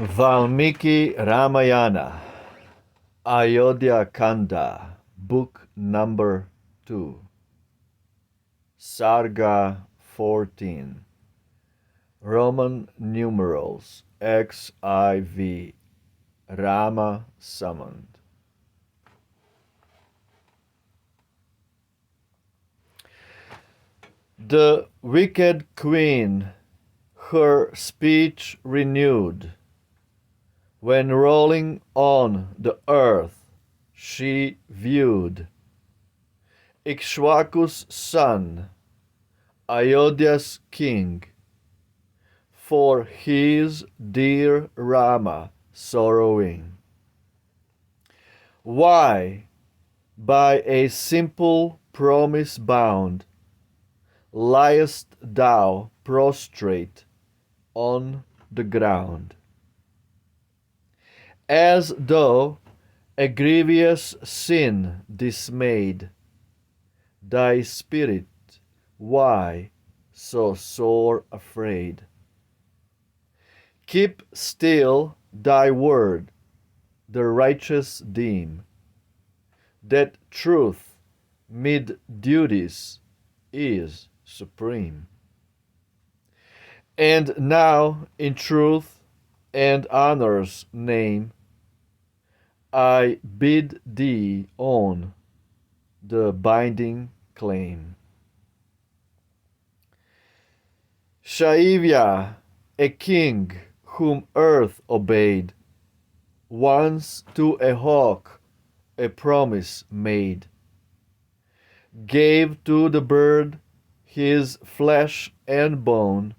Valmiki Ramayana, Ayodhya Kanda, Book Number 2, Sarga 14, Roman numerals XIV, Rama summoned. The wicked queen, her speech renewed, when rolling on the earth she viewed Ikshwaku's son, Ayodhya's king, for his dear Rama sorrowing. Why, by a simple promise bound, liest thou prostrate on the ground? As though a grievous sin dismayed thy spirit, why so sore afraid? Keep still thy word, the righteous deem, that truth mid duties is supreme. And now in truth and honor's name, I bid thee own the binding claim. Shaivya, a king whom earth obeyed, once to a hawk a promise made, gave to the bird his flesh and bone,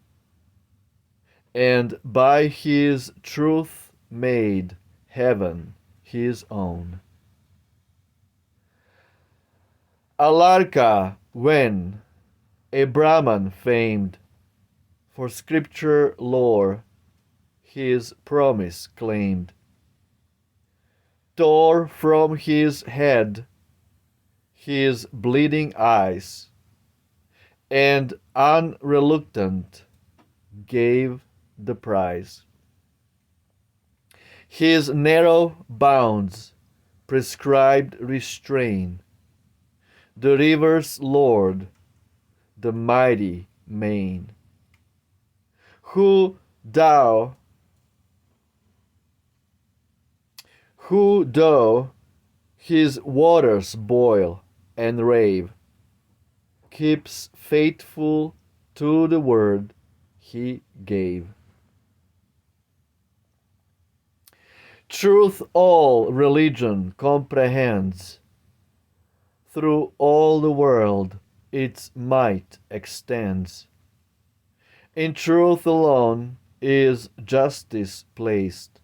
and by his truth made heaven his own. Alarka, when a Brahman famed for scripture lore his promise claimed, tore from his head his bleeding eyes, and unreluctant gave the prize. His narrow bounds prescribed restrain the river's lord, the mighty main. Who though his waters boil and rave, keeps faithful to the word he gave. Truth all religion comprehends, through all the world its might extends. In truth alone is justice placed,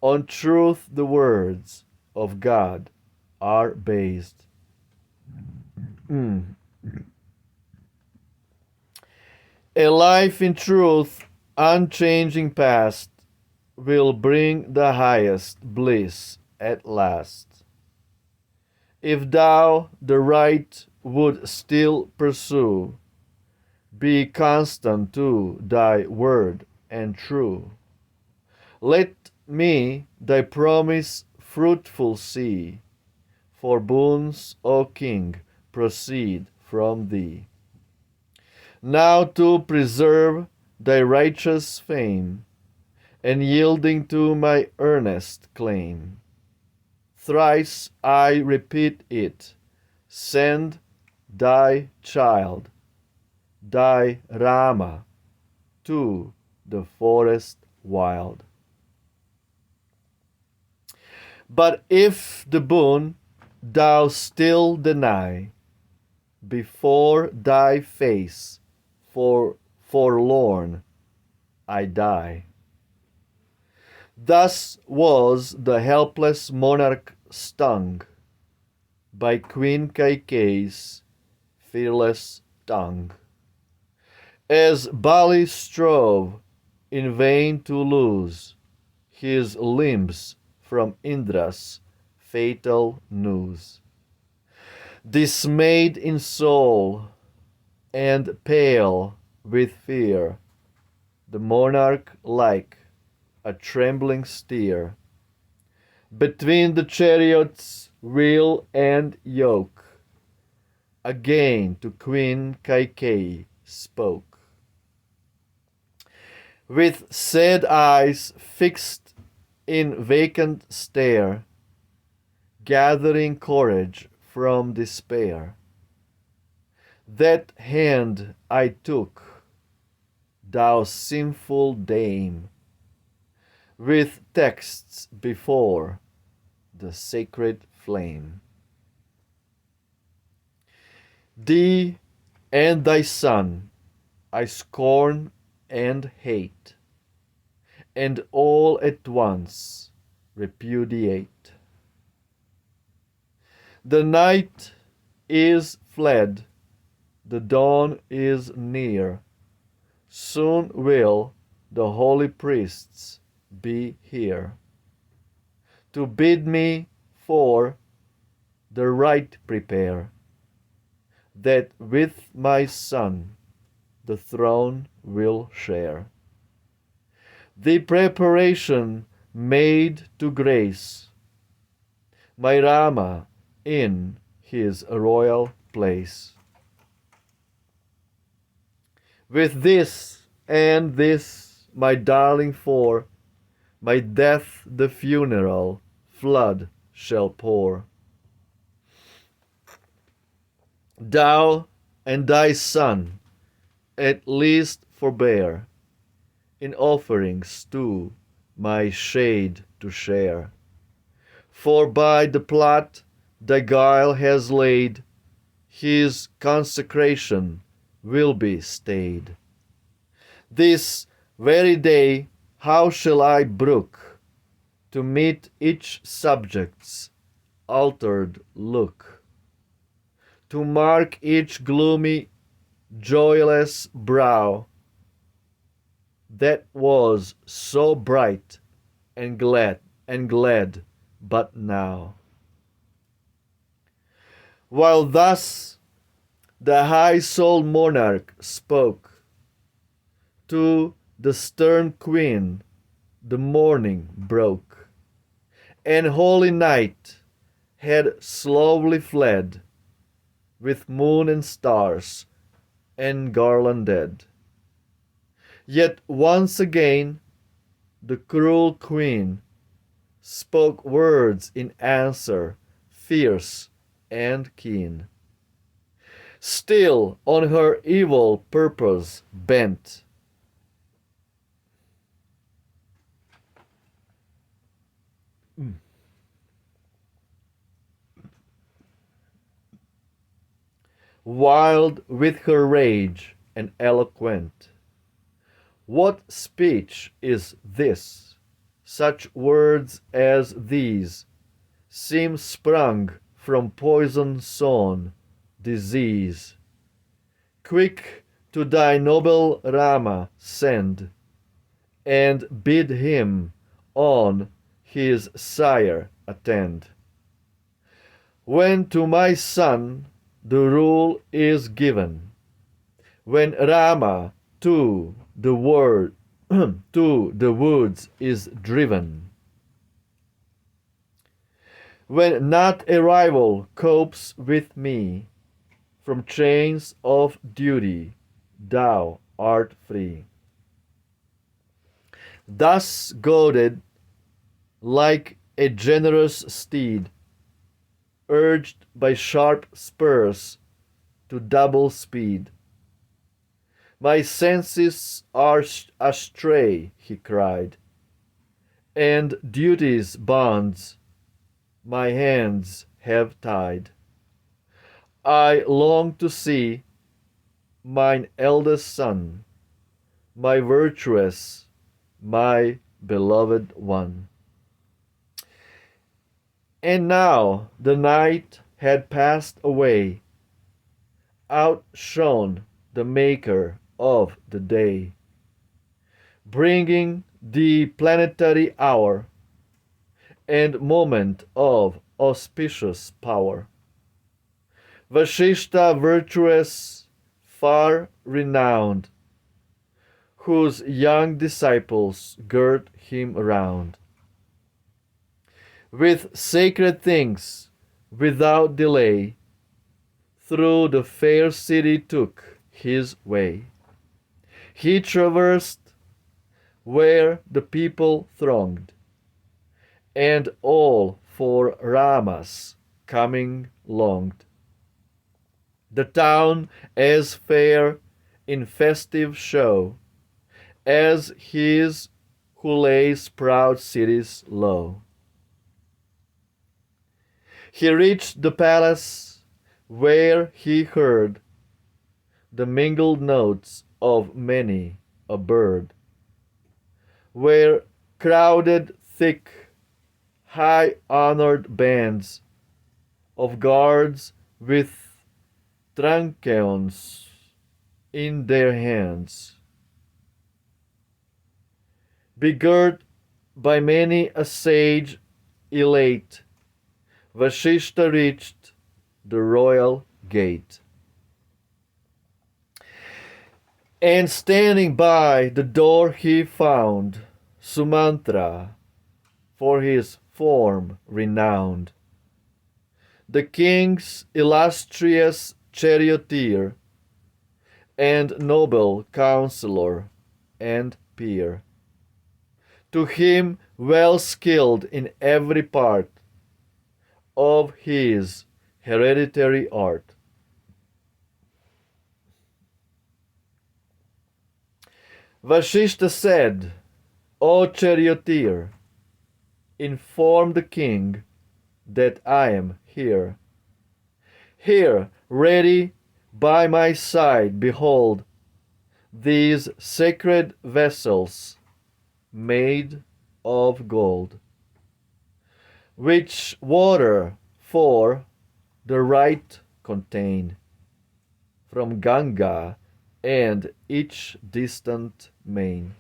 on truth the words of God are based. A life in truth, unchanging past, will bring the highest bliss at last. If thou the right would still pursue, be constant to thy word and true. Let me thy promise fruitful see, for boons, O King, proceed from thee. Now to preserve thy righteous fame, and yielding to my earnest claim, thrice I repeat it, send thy child, thy Rama, to the forest wild. But if the boon thou still deny, before thy face forlorn I die. Thus was the helpless monarch stung by Queen Kaikeyi's fearless tongue, as Bali strove in vain to loose his limbs from Indra's fatal noose. Dismayed in soul and pale with fear, the monarch like a trembling steer. Between the chariot's wheel and yoke, again to Queen Kaikeyi spoke. With sad eyes fixed in vacant stare, gathering courage from despair. That hand I took, thou sinful dame, with texts before the sacred flame. Thee and thy son I scorn and hate, and all at once repudiate. The night is fled, the dawn is near. Soon will the holy priests be here to bid me for the rite prepare, that with my son the throne will share. The preparation made to grace my Rama in his royal place. With this and this, my darling, for my death the funeral flood shall pour. Thou and thy son at least forbear in offerings to my shade to share. For by the plot thy guile has laid, his consecration will be stayed. This very day how shall I brook to meet each subject's altered look, to mark each gloomy, joyless brow that was so bright and glad but now. While thus the high-souled monarch spoke, to the stern queen the morning broke, and holy night had slowly fled, with moon and stars engarlanded. Yet once again the cruel queen spoke words in answer, fierce and keen. Still on her evil purpose bent, wild with her rage and eloquent. What speech is this? Such words as these seem sprung from poison sown disease. Quick to thy noble Rama send, and bid him on his sire attend. When to my son the rule is given, when Rama to the word to the woods is driven, when not a rival copes with me, from chains of duty thou art free. Thus goaded like a generous steed, urged by sharp spurs to double speed, my senses are astray, he cried, and duty's bonds my hands have tied. I long to see mine eldest son, my virtuous, my beloved one. And now the night had passed away, outshone the maker of the day, bringing the planetary hour and moment of auspicious power. Vashishta virtuous, far renowned, whose young disciples gird him round. With sacred things, without delay, through the fair city took his way. He traversed where the people thronged, and all for Rama's coming longed. The town as fair in festive show as his who lays proud cities low. He reached the palace where he heard the mingled notes of many a bird, where crowded thick, high-honored bands of guards with truncheons in their hands, begirt by many a sage elate, Vashishta reached the royal gate. And standing by the door he found Sumantra, for his form renowned, the king's illustrious charioteer, and noble counselor and peer. To him well skilled in every part of his hereditary art. Vashishta said, O charioteer, inform the king that I am here. Here, ready by my side, behold, these sacred vessels made of gold, which water for the rite contain from Ganga and each distant main.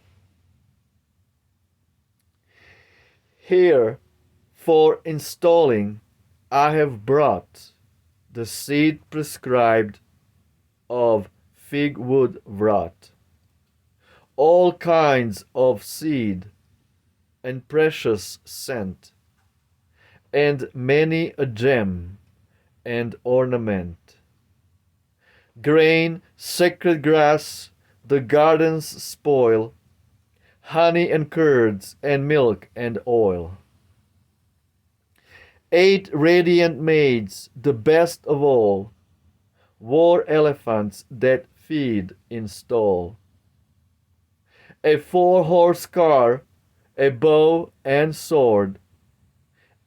Here, for installing, I have brought the seed prescribed of fig wood wrought, all kinds of seed and precious scent, and many a gem and ornament. Grain, sacred grass, the gardens spoil, honey and curds, and milk and oil. 8 radiant maids, the best of all, war elephants that feed in stall. A 4-horse car, a bow and sword,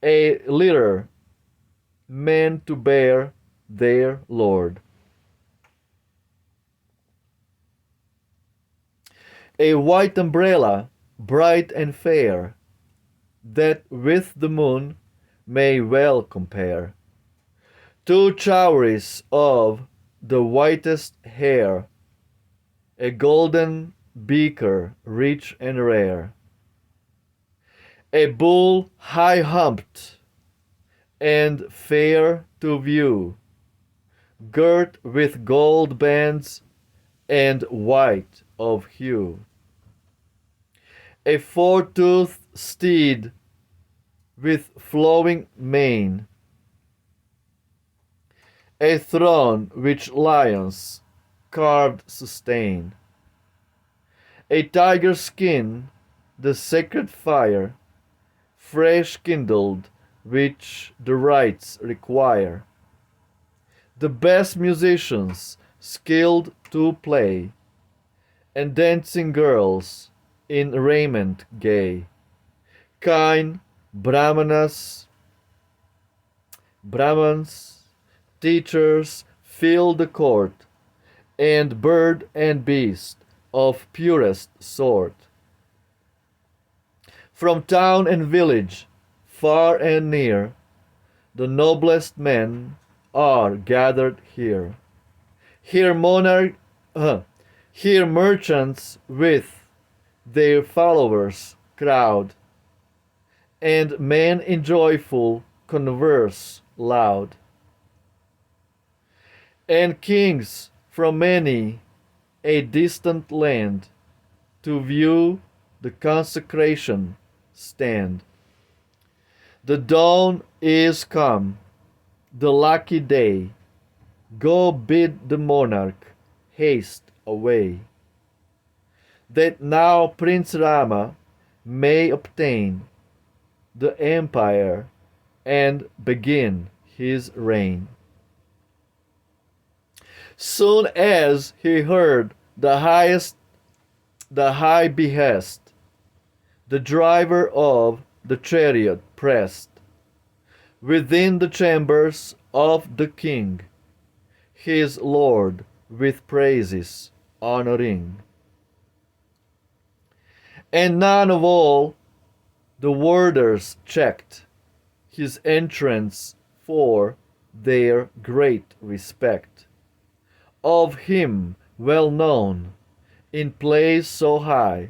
a litter meant to bear their lord. A white umbrella, bright and fair, that with the moon may well compare. 2 chowries of the whitest hair, a golden beaker rich and rare. A bull high-humped and fair to view, girt with gold bands and white of hue. A 4-toothed steed with flowing mane, a throne which lions carved sustain. A tiger skin, the sacred fire, fresh kindled, which the rites require. The best musicians skilled to play, and dancing girls in raiment gay. Kind Brahmans, teachers fill the court, and bird and beast of purest sort. From town and village, far and near, the noblest men are gathered here. Here here merchants with their followers crowd, and men in joyful converse loud. And kings from many a distant land to view the consecration stand. The dawn is come, the lucky day. Go bid the monarch haste away, that now Prince Rama may obtain the empire and begin his reign. Soon as he heard the high behest, the driver of the chariot pressed within the chambers of the king, his lord with praises honoring. And none of all the warders checked his entrance for their great respect of him well known in place so high,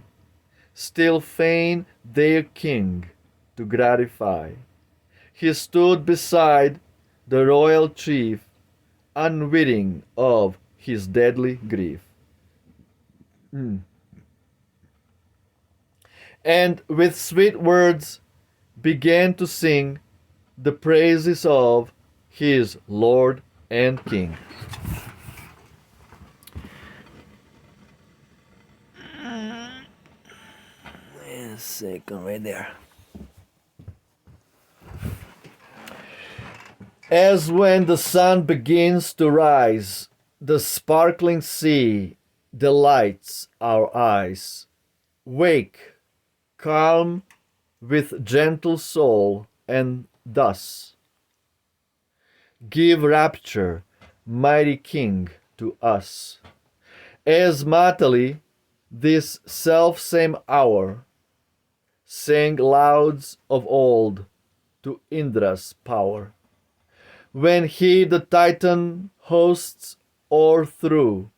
still fain their king to gratify. He stood beside the royal chief, unwitting of his deadly grief. And with sweet words began to sing the praises of his Lord and King. Wait a second, right there. As when the sun begins to rise, the sparkling sea delights our eyes. Wake, calm with gentle soul, and thus give rapture, mighty King, to us. As Matali, this self-same hour, sang louds of old to Indra's power, when he the Titan hosts o'erthrew.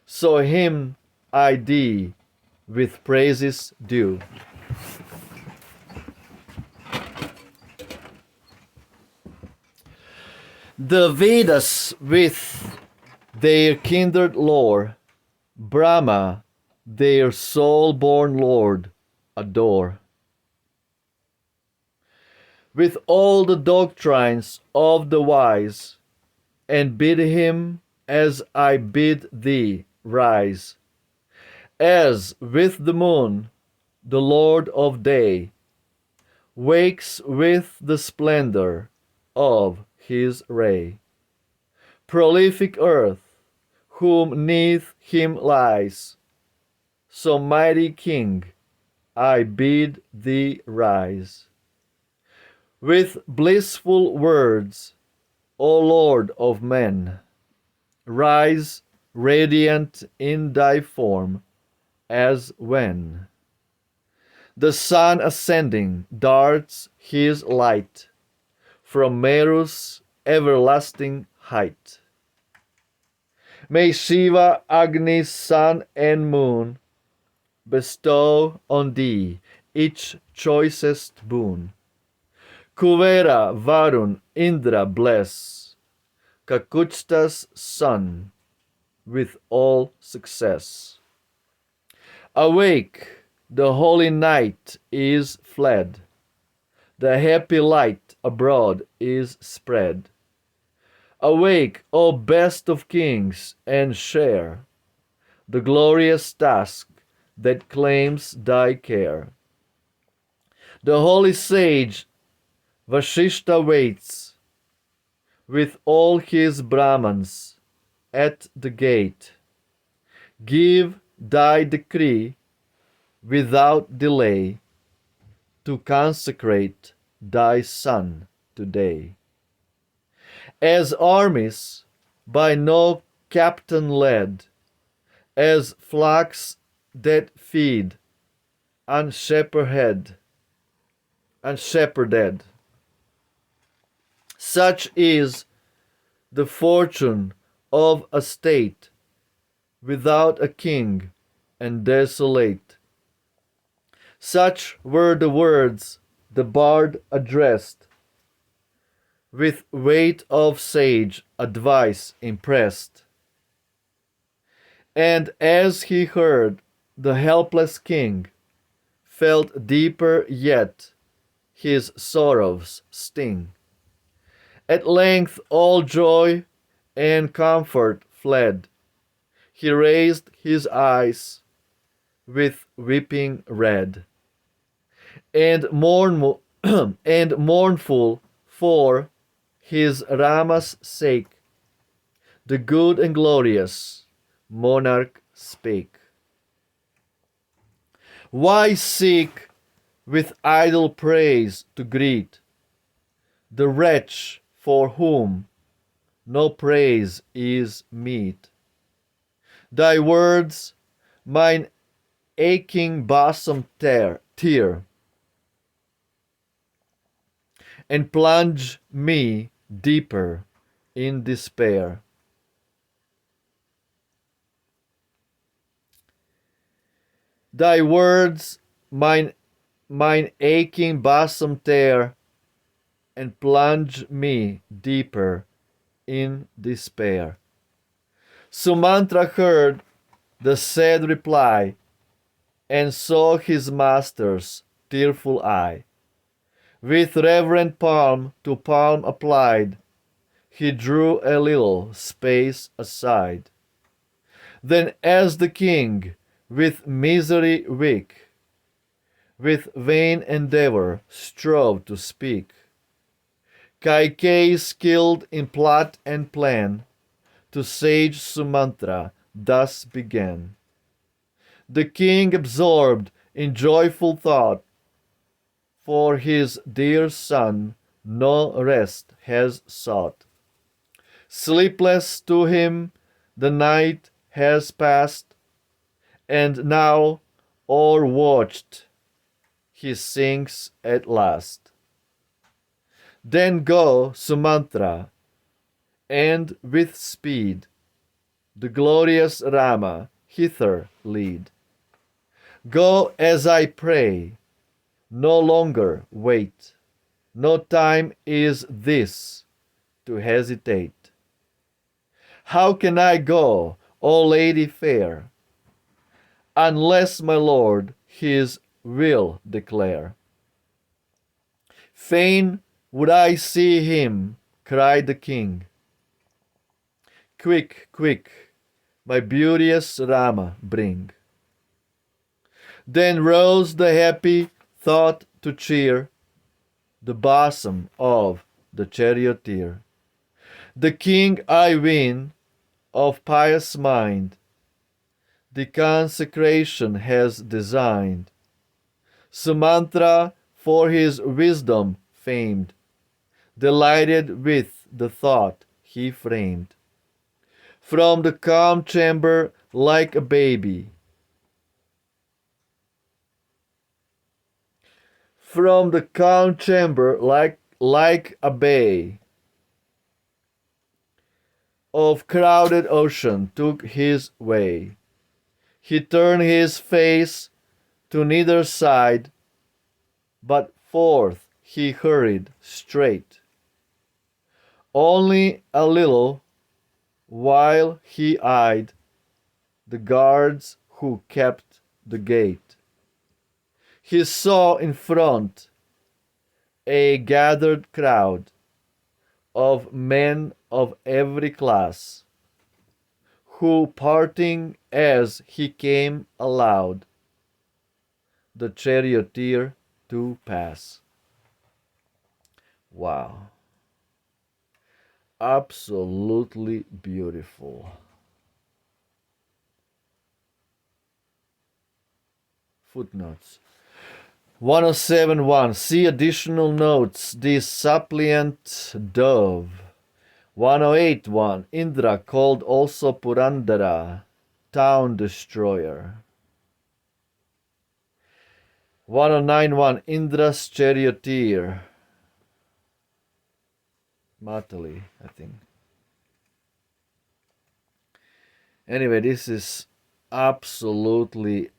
So him I thee with praises due. The Vedas with their kindred lore, Brahma, their soul-born lord, adore. With all the doctrines of the wise, and bid him, as I bid thee, rise. As with the moon, the Lord of day wakes with the splendor of his ray. Prolific earth, whom 'neath him lies, so mighty King, I bid thee rise. With blissful words, O Lord of men, rise radiant in thy form, as when the sun ascending darts his light from Meru's everlasting height. May Shiva, Agni, sun, and moon bestow on thee each choicest boon. Kuvera, Varun, Indra bless Kakusta's son with all success. Awake, the holy night is fled, the happy light abroad is spread. Awake, O best of kings, and share the glorious task that claims thy care. The holy sage Vashishta waits with all his Brahmans at the gate. Give thy decree without delay to consecrate thy son today. As armies by no captain led, as flocks that feed unshepherded, such is the fortune of a state without a king and desolate. Such were the words the bard addressed, with weight of sage advice impressed. And as he heard the helpless king felt deeper yet his sorrows sting. At length all joy and comfort fled. He raised his eyes with weeping red, and and mournful for his Rama's sake, the good and glorious monarch spake. Why seek with idle praise to greet the wretch for whom no praise is meet? Thy words mine aching bosom tear, and plunge me deeper in despair. Thy words mine aching bosom tear, and plunge me deeper in despair. Sumantra heard the sad reply, and saw his master's tearful eye. With reverent palm to palm applied, he drew a little space aside. Then as the king, with misery weak, with vain endeavor strove to speak, Kaikeyi, skilled in plot and plan, to sage Sumantra thus began. The king, absorbed in joyful thought, for his dear son no rest has sought. Sleepless to him the night has passed, and now, o'erwatched, he sinks at last. Then go, Sumantra, and with speed the glorious Rama hither lead. Go as I pray, no longer wait. No time is this to hesitate. How can I go, O lady fair, unless my lord his will declare? Fain would I see him, cried the king. Quick, quick, my beauteous Rama bring. Then rose the happy thought to cheer the bosom of the charioteer. The king, I ween, of pious mind, the consecration has designed. Sumantra for his wisdom famed, delighted with the thought he framed. From the calm chamber like a baby, from the calm chamber like a bay of crowded ocean took his way. He turned his face to neither side, but forth he hurried straight. Only a little while he eyed the guards who kept the gate. He saw in front a gathered crowd of men of every class, who, parting as he came, allowed the charioteer to pass. Wow. Absolutely beautiful. Footnotes. 107.1. See additional notes. The suppliant dove. 108.1. Indra, called also Purandara, town destroyer. 109.1. Indra's charioteer. Matali, I think. Anyway, this is absolutely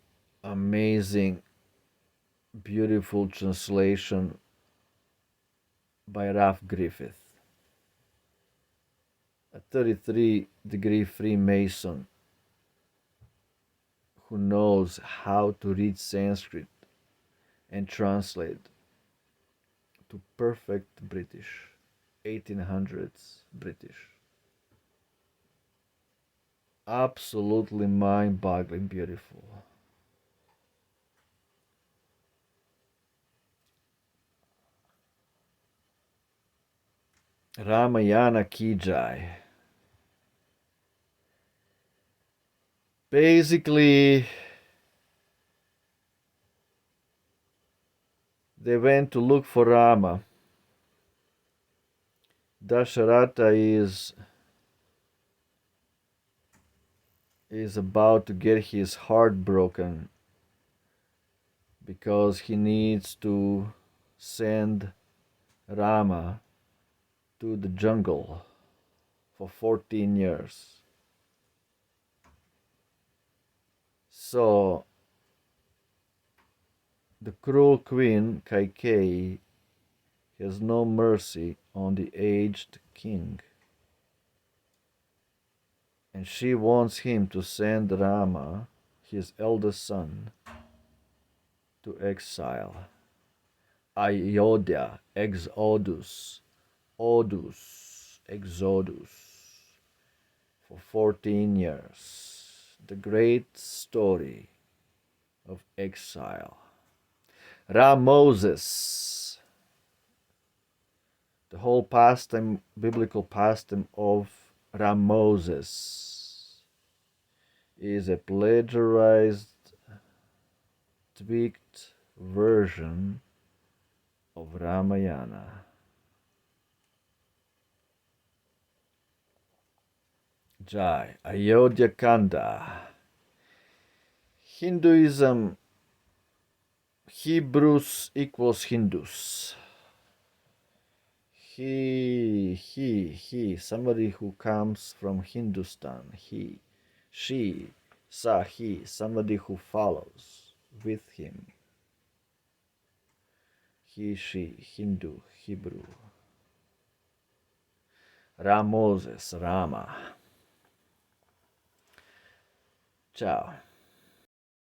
amazing, beautiful translation by Ralph Griffith, a 33-degree Freemason who knows how to read Sanskrit and translate to perfect British, 1800s British. Absolutely mind-boggling beautiful. Ramayana ki jai. Basically, they went to look for Rama. Dasharatha is about to get his heart broken because he needs to send Rama to the jungle for 14 years. So the cruel queen Kaikeyi has no mercy on the aged king, and she wants him to send Rama, his eldest son, to exile. Ayodhya, Exodus, for 14 years. The great story of exile. Moses, the whole pastime, biblical pastime of Moses, is a plagiarized, tweaked version of Ramayana. Jai, Ayodhya Kanda. Hinduism, Hebrews equals Hindus. He, somebody who comes from Hindustan. He, she, he, somebody who follows with him. He, she, Hindu, Hebrew. Moses, Rama. Ciao.